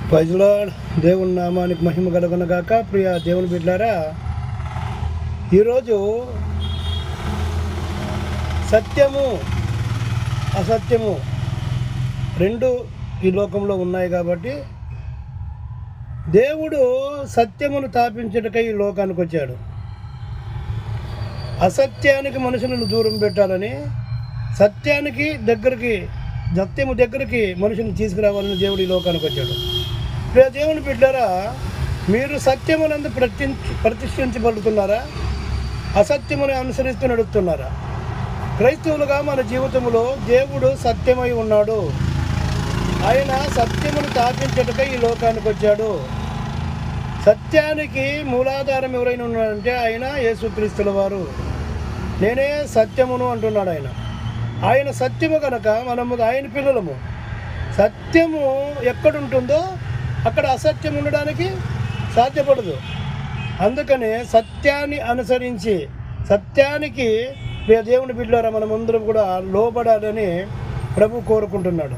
Praise lord. దేవుని నామానికి మహిమ కలుగునగాక. ప్రియ దేవుని బిడ్డలారా, ఈరోజు సత్యము అసత్యము రెండు ఈ లోకంలో ఉన్నాయి కాబట్టి దేవుడు సత్యమును స్థాపించుటకై ఈ లోకానికి వచ్చాడు. అసత్యానికి మనుషులను దూరం పెట్టాలని, సత్యానికి సత్యము దగ్గరికి మనుషులను తీసుకురావాలని దేవుడు ఈ లోకానికి వచ్చాడు. దేవుని బిడ్డలారా, మీరు సత్యమునందు ప్రతిష్ఠించబడుతున్నారా? అసత్యమును అనుసరిస్తూ నడుస్తున్నారా? క్రైస్తవులుగా మన జీవితంలో దేవుడు సత్యమై ఉన్నాడు. ఆయన సత్యమును స్థాపించటకై ఈ లోకానికి వచ్చాడు. సత్యానికి మూలాధారం ఎవరైనా ఉన్నాడంటే ఆయన యేసుక్రీస్తుల వారు. నేనే సత్యమును అంటున్నాడు ఆయన. ఆయన సత్యము కనుక మనము ఆయన పిల్లలము. సత్యము ఎక్కడుంటుందో అక్కడ అసత్యం ఉండడానికి సాధ్యపడదు. అందుకనే సత్యాన్ని అనుసరించి సత్యానికి దేవుని బిడ్డలారా మనమందరం కూడా లోబడాలని ప్రభు కోరుకుంటున్నాడు.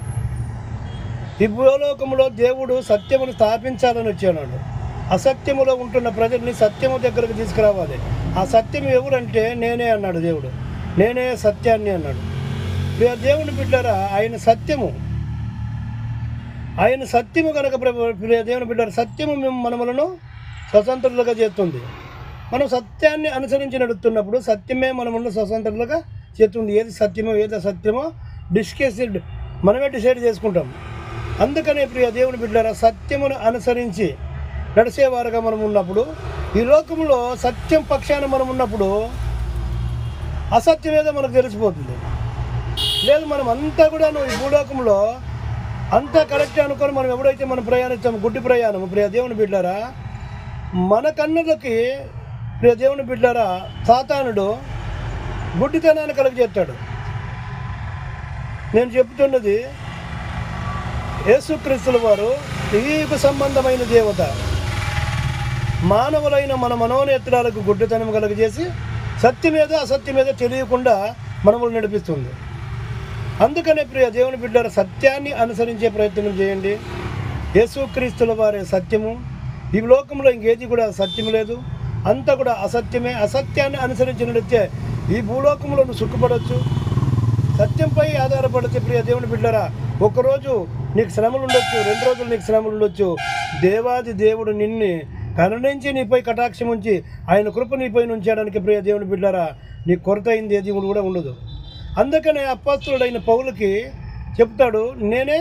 ఈ భూలోకంలో దేవుడు సత్యమును స్థాపించాలని వచ్చాడు. అసత్యములో ఉంటున్న ప్రజల్ని సత్యము దగ్గరకు తీసుకురావాలి. ఆ సత్యం ఎవరంటే నేనే అన్నాడు దేవుడు. నేనే సత్యాన్ని అన్నాడు. దేవుని బిడ్డలారా, ఆయన సత్యము కనుక దేవుని బిడ్డలారా, సత్యము మనములను స్వతంత్రులుగా చేస్తుంది. మనం సత్యాన్ని అనుసరించి నడుస్తున్నప్పుడు సత్యమే మనములను స్వతంత్రులుగా చేస్తుంది. ఏది సత్యమో ఏది అసత్యమో మనమే డిసైడ్ చేసుకుంటాం. అందుకనే దేవుని బిడ్డలారా, సత్యమును అనుసరించి నడిచేవారుగా మనం ఉన్నప్పుడు, ఈ లోకంలో సత్యం పక్షాన మనం ఉన్నప్పుడు అసత్యం ఏదో మనకు తెలిసిపోతుంది. లేదు, మనం అంతా కూడా ఈ భూలోకంలో అంతా కరెక్ట్ అనుకొని మనం ఎప్పుడైతే మనం ప్రయాణిస్తాము గుడ్డి ప్రయాణం. దేవుని బిడ్డలారా, మన కన్నులకి దేవుని బిడ్డలారా సాతానుడు గుడ్డితనాన్ని కలుగజేస్తాడు. నేను చెప్తున్నది, యేసుక్రీస్తుల వారు ఈకు సంబంధమైన దేవత. మానవులైన మన మనోనేత్రాలకు గుడ్డితనం కలుగజేసి సత్యమేదో అసత్యమేదో తెలియకుండా మనములు నడిపిస్తుంది. అందుకనే దేవుని బిడ్డలారా, సత్యాన్ని అనుసరించే ప్రయత్నం చేయండి. యేసుక్రీస్తుల వారే సత్యము. ఈ లోకంలో ఇంకేది కూడా సత్యం లేదు, అంతా కూడా అసత్యమే. అసత్యాన్ని అనుసరించి నడిస్తే ఈ భూలోకంలో నువ్వు సుఖపడవచ్చు. సత్యంపై ఆధారపడితే దేవుని బిడ్డలారా, ఒకరోజు నీకు శ్రమలు ఉండొచ్చు, 2 రోజులు నీకు శ్రమలు ఉండొచ్చు. దేవాది దేవుడు నిన్ను కరుణించి నీపై కటాక్షం ఉంచి ఆయన కృప నీపై ఉంచడానికి దేవుని బిడ్డలారా, నీ కొరత అయింది ఏది కూడా ఉండదు. అందుకనే అపోస్తలుడైన పౌలుకి చెప్తాడు, నేనే